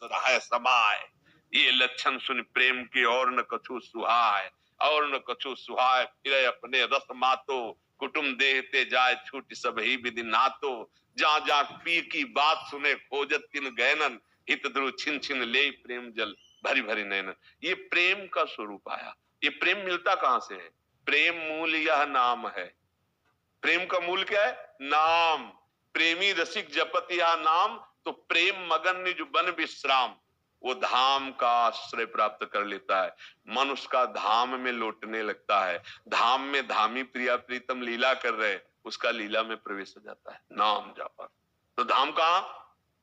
रहा समाय, ये लक्षण सुन प्रेम के और न कछु सुहाय, और न कछु सुहाय फिर अपने रस मातो, कुटुम देहते जाए छूट सब ही विधि नातो, जा जा पी की बात सुने खोजत तिन गैनन, हित ध्रुव छिन छिन ले प्रेम जल भरी भरी नैनन। ये प्रेम का स्वरूप आया। ये प्रेम मिलता कहां से है? प्रेम मूल यह नाम है। प्रेम का मूल क्या है? नाम। प्रेमी रसिक जपत यह नाम, तो प्रेम मगन निज बन विश्राम, वो धाम का आश्रय प्राप्त कर लेता है, मन उसका धाम में लौटने लगता है। धाम में धामी प्रिया प्रीतम लीला कर रहे, उसका लीला में प्रवेश हो जाता है नाम जापर। तो धाम कहां?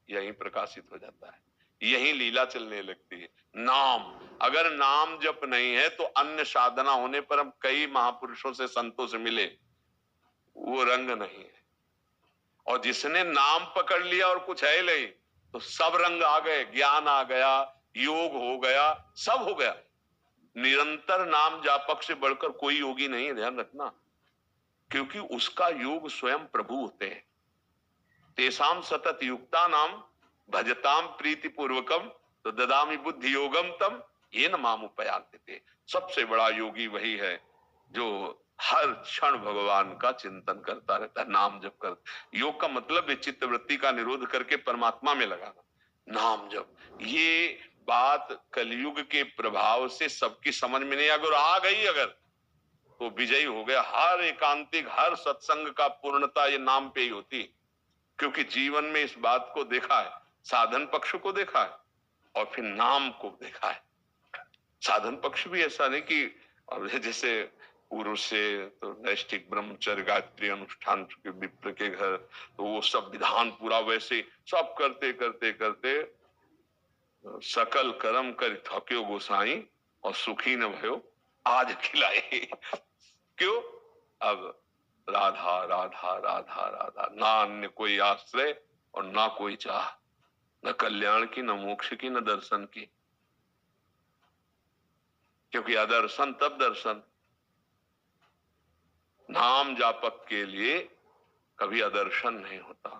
यहीं प्रकाशित हो जाता है, यहीं लीला चलने लगती है। नाम, अगर नाम जप नहीं है तो अन्य साधना होने पर हम कई महापुरुषों से संतों से मिले, वो रंग नहीं है। और जिसने नाम पकड़ लिया और कुछ है नहीं, तो सब रंग आ गए, ज्ञान आ गया, योग हो गया, सब हो गया। निरंतर नाम जापक से बढ़कर कोई योगी नहीं है, ध्यान रखना, क्योंकि उसका योग स्वयं प्रभु होते हैं। तेसाम सतत युक्ता नाम भजताम प्रीति पूर्वकम, तो ददामी बुद्धि योगम तम ये न माम उपयान्ते। सबसे बड़ा योगी वही है जो हर क्षण भगवान का चिंतन करता रहता है, नाम जप कर। योग का मतलब है चित्त वृत्ति का निरोध करके परमात्मा में लगाना, नाम जप। ये बात कलयुग के प्रभाव से सबकी समझ में नहीं, अगर आ गई अगर, तो विजयी हो गया। हर एकांतिक, हर सत्संग का पूर्णता ये नाम पे ही होती, क्योंकि जीवन में इस बात को देखा है, साधन पक्ष को देखा है और फिर नाम को देखा है। साधन पक्ष भी ऐसा नहीं कि अब जैसे पूर्व से तो नैष्ठिक ब्रह्मचर्य गायत्री अनुष्ठान के विप्र के घर, तो वो सब विधान पूरा वैसे सब करते करते करते सकल कर्म कर थक्यो गोसाई और सुखी न भयो आज खिलाए। क्यों? अब राधा राधा राधा राधा, ना अन्य कोई आश्रय और ना कोई चाह, न कल्याण की, न मोक्ष की, न दर्शन की। क्योंकि अदर्शन तब दर्शन। नाम जापक के लिए कभी अदर्शन नहीं होता।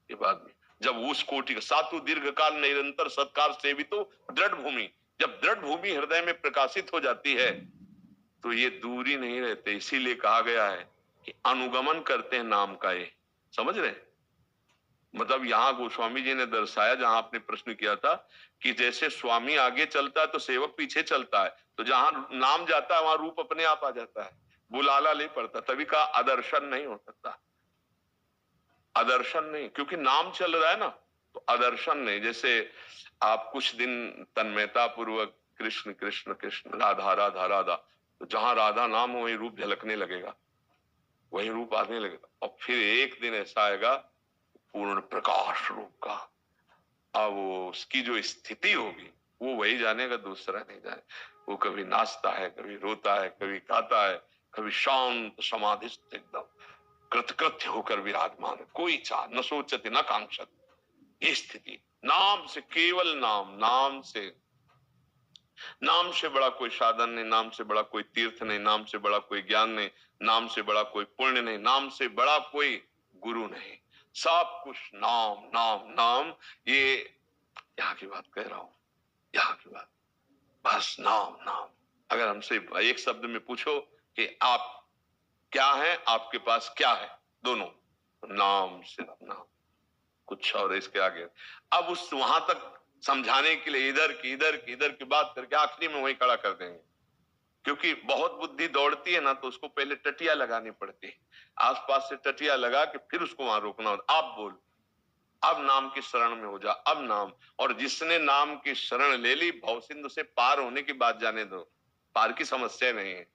ये बात में जब उस कोटि का सातु दीर्घ काल निरंतर सत्कार सेवितो दृढ़ भूमि, जब दृढ़ भूमि हृदय में प्रकाशित हो जाती है तो ये दूरी नहीं रहते। इसीलिए कहा गया है कि अनुगमन करते हैं नाम का। ये समझ रहे? मतलब यहां गोस्वामी जी ने दर्शाया, जहां आपने प्रश्न किया था कि जैसे स्वामी आगे चलता है तो सेवक पीछे चलता है, तो जहां नाम जाता है वहां रूप अपने आप आ जाता है, बुलाला ले पड़ता। तभी का आदर्शन नहीं हो सकता, आदर्शन नहीं, क्योंकि नाम चल रहा है ना, तो आदर्शन नहीं। जैसे आप कुछ दिन तन्मयता पूर्वक कृष्ण कृष्ण कृष्ण राधा राधा राधा, तो जहां राधा नाम हो वही रूप झलकने लगेगा, वही रूप आने लगेगा। और फिर एक दिन ऐसा आएगा पूर्ण प्रकाश रूप का, अब वो उसकी जो स्थिति होगी वो वही जानेगा, दूसरा नहीं जाने। वो कभी नाचता है, कभी रोता है, कभी गाता है, कभी शांत समाधिस्थ एकदम कृतकृत्य होकर विराजमान है, कोई चाह न सोचती न कांक्षत। ये स्थिति नाम से, केवल नाम, नाम से, नाम से बड़ा कोई साधन नहीं, नाम से बड़ा कोई तीर्थ नहीं, नाम से बड़ा कोई ज्ञान नहीं, नाम से बड़ा कोई पुण्य नहीं, नाम से बड़ा कोई गुरु नहीं। सब कुछ नाम नाम नाम। ये यहाँ की बात कह रहा हूं, यहाँ की बात, बस नाम नाम। अगर हमसे एक शब्द में पूछो कि आप क्या है, आपके पास क्या है, दोनों, नाम सिर्फ नाम, कुछ और इसके आगे। अब उस वहां तक समझाने के लिए इधर की बात करके आखिरी में वही खड़ा कर देंगे, क्योंकि बहुत बुद्धि दौड़ती है ना, तो उसको पहले टटिया लगानी पड़ती है, आसपास से टटिया लगा के फिर उसको वहां रोकना होता। आप बोल, अब नाम की शरण में हो जा, अब नाम। और जिसने नाम की शरण ले ली, भव सिंधु से पार होने की बात जाने दो, पार की समस्या नहीं है।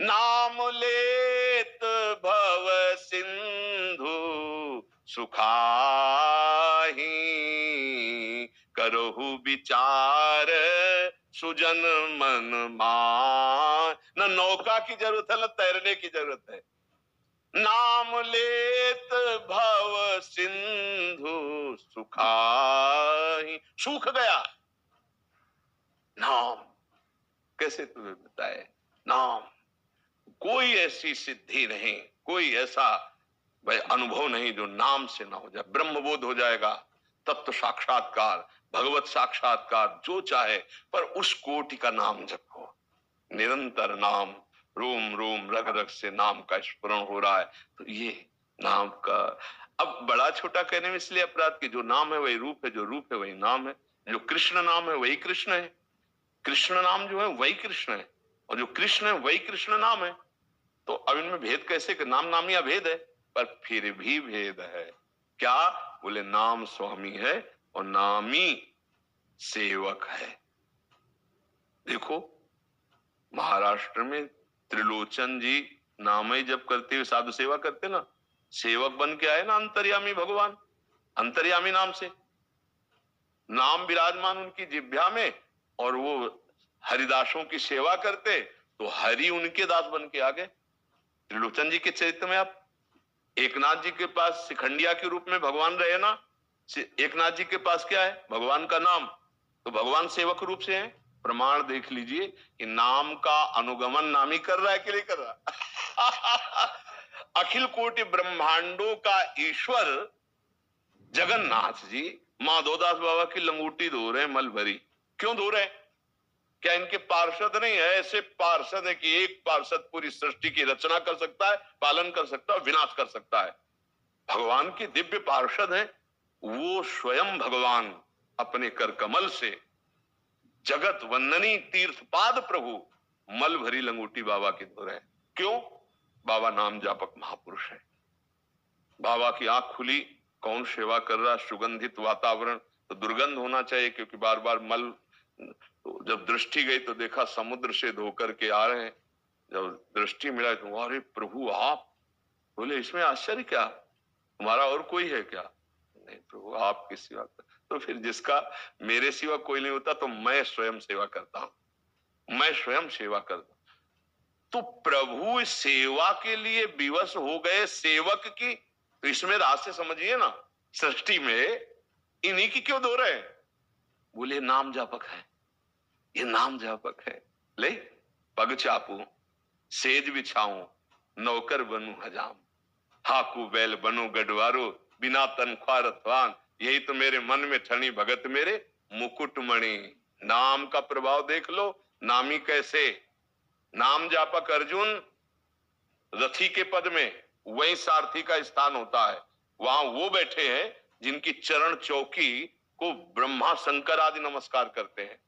नाम लेत भव सिंधु सुखाही, करहु विचार सुजन मन मान। न नौका की जरूरत है, न तैरने की जरूरत है। नाम लेत भव सिंधु सुखाही, सूख गया नाम। कैसे तुम्हें बताए? नाम, कोई ऐसी सिद्धि नहीं, कोई ऐसा भाई अनुभव नहीं जो नाम से ना हो जाए। ब्रह्मबोध हो जाएगा, तत्व साक्षात्कार, भगवत साक्षात्कार जो चाहे, पर उस कोटि का नाम जपो। निरंतर नाम, रोम रोम रग रग से नाम का स्मरण हो रहा है। तो ये नाम का, अब बड़ा छोटा कहने में इसलिए अपराध कि जो नाम है वही रूप है, जो रूप है वही नाम है, जो कृष्ण नाम है वही कृष्ण है, कृष्ण नाम जो है वही कृष्ण है, और जो कृष्ण है वही कृष्ण नाम है। तो अब इनमें भेद कैसे? कि नाम नामी अभेद है, पर फिर भी भेद है। क्या? बोले नाम स्वामी है और नामी सेवक है। देखो महाराष्ट्र में त्रिलोचन जी नाम ही जप करते हुए साधु सेवा करते ना, सेवक बन के आए ना अंतर्यामी भगवान, अंतर्यामी नाम से नाम विराजमान उनकी जिह्वा में, और वो हरिदासों की सेवा करते तो हरि उनके दास बन के आ गए। त्रिलोचन जी के चरित्र में आप एकनाथ जी के पास शिखंडिया के रूप में भगवान रहे ना, एकनाथ जी के पास क्या है? भगवान का नाम, तो भगवान सेवक रूप से है। प्रमाण देख लीजिए कि नाम का अनुगमन नामी कर रहा है कि नहीं कर रहा। अखिल कोटि ब्रह्मांडों का ईश्वर जगन्नाथ जी माधोदास बाबा की लंगूटी धो रहे हैं मल भरी। क्यों धो रहे हैं? क्या इनके पार्षद नहीं है? ऐसे पार्षद है कि एक पार्षद पूरी सृष्टि की रचना कर सकता है, पालन कर सकता है, विनाश कर सकता है। भगवान के दिव्य पार्षद हैं, वो स्वयं भगवान अपने कर कमल से जगत वंदनी तीर्थपाद प्रभु मल भरी लंगोटी बाबा की धो रहे हैं। क्यों? बाबा नाम जापक महापुरुष है। बाबा की आंख खुली, कौन सेवा कर रहा? सुगंधित वातावरण, तो दुर्गंध होना चाहिए, क्योंकि बार बार मल, तो जब दृष्टि गई तो देखा समुद्र से धोकर के आ रहे हैं। जब दृष्टि मिला तो अरे प्रभु आप! बोले इसमें आश्चर्य क्या, हमारा और कोई है क्या? नहीं प्रभु आपकी सेवा कर। तो फिर जिसका मेरे सिवा कोई नहीं होता तो मैं स्वयं सेवा करता हूं, मैं स्वयं सेवा करता हूं। तो प्रभु सेवा के लिए विवश हो गए सेवक की, तो इसमें रास्ते समझिए ना, सृष्टि में इन्हीं की क्यों धो रहे हैं? बोले नाम जापक है, ये नाम जापक है। ले पग चापू, सेज बिछाऊं, नौकर बनू हजाम, हाकू बैल बनो गढ़वारो, बिना तनख्वाह रथवान, यही तो मेरे मन में ठनी भगत मेरे मुकुटमणि। नाम का प्रभाव देख लो, नामी कैसे। नाम जापक अर्जुन रथी के पद में, वही सारथी का स्थान होता है। वहां वो बैठे हैं जिनकी चरण चौकी को ब्रह्मा शंकर आदि नमस्कार करते हैं।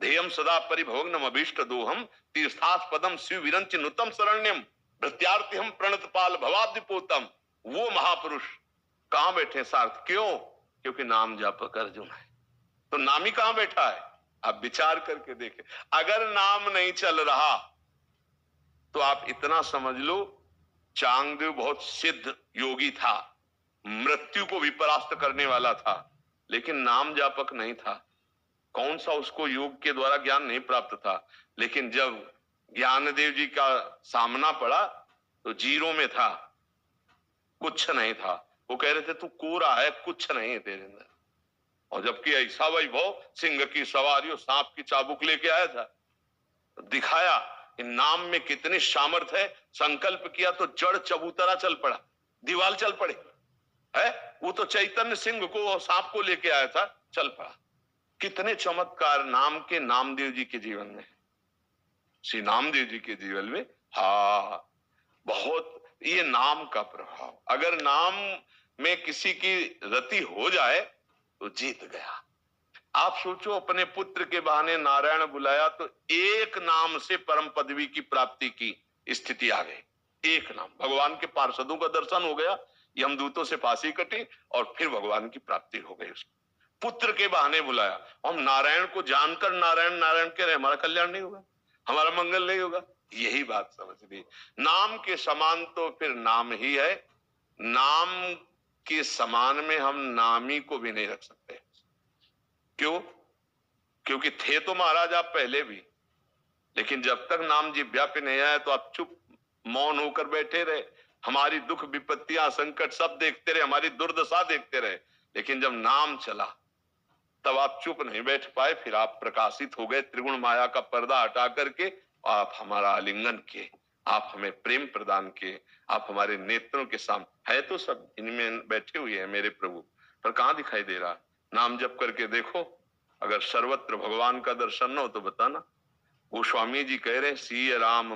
ध्येयम सदा परिभोग्नम अभीष्ट दोहम, तीर्थास पदम शिव विरंच नुतम शरण्यम, प्रत्यार्थी हम प्रणत पाल भवाब्दिपोतम। वो महापुरुष कहां बैठे सार्थ? क्यों? क्योंकि नाम जापक अर्जुन है। तो नामी कहां बैठा है? आप विचार करके देखें। अगर नाम नहीं चल रहा तो आप इतना समझ लो, चांगदेव बहुत सिद्ध योगी था, मृत्यु को भी परास्त करने वाला था, लेकिन नाम जापक नहीं था। कौन सा उसको योग के द्वारा ज्ञान नहीं प्राप्त था, लेकिन जब ज्ञानदेव जी का सामना पड़ा तो जीरो में था, कुछ नहीं था। वो कह रहे थे तू कोरा है, कुछ नहीं है तेरे अंदर। और जबकि ऐसा वैभव, सिंह की सवारी और सांप की चाबुक लेके आया था, दिखाया कि नाम में कितनी सामर्थ्य है। संकल्प किया तो जड़ चबूतरा चल पड़ा, दीवाल चल पड़े है। वो तो चैतन्य सिंह को और सांप को लेके आया था, चल पड़ा। कितने चमत्कार नाम के, नामदेव जी के जीवन में, श्री नामदेव जी के जीवन में। हाँ, बहुत ये नाम का प्रभाव। अगर नाम में किसी की रति हो जाए तो जीत गया। आप सोचो, अपने पुत्र के बहाने नारायण बुलाया तो एक नाम से परम पदवी की प्राप्ति की स्थिति आ गई। एक नाम, भगवान के पार्षदों का दर्शन हो गया, यमदूतों से फांसी कटी और फिर भगवान की प्राप्ति हो गई। उसको पुत्र के बहाने बुलाया। हम नारायण को जानकर नारायण नारायण कह रहे, हमारा कल्याण नहीं होगा, हमारा मंगल नहीं होगा। यही बात समझ ली। नाम के समान तो फिर नाम ही है, नाम के समान में हम नामी को भी नहीं रख सकते। क्यों? क्योंकि थे तो महाराज आप पहले भी, लेकिन जब तक नाम जिह्वा पे नहीं आया तो आप चुप मौन होकर बैठे रहे, हमारी दुख विपत्तियां संकट सब देखते रहे, हमारी दुर्दशा देखते रहे। लेकिन जब नाम चला तब आप चुप नहीं बैठ पाए, फिर आप प्रकाशित हो गए त्रिगुण माया का पर्दा हटा करके। आप हमारा आलिंगन किए, आप हमें प्रेम प्रदान किए, आप हमारे नेत्रों के सामने है तो सब इनमें बैठे हुए हैं मेरे प्रभु, पर कहां दिखाई दे रहा? नाम जप करके देखो, अगर सर्वत्र भगवान का दर्शन न हो तो बताना। गोस्वामी जी कह रहे हैं, सिय राम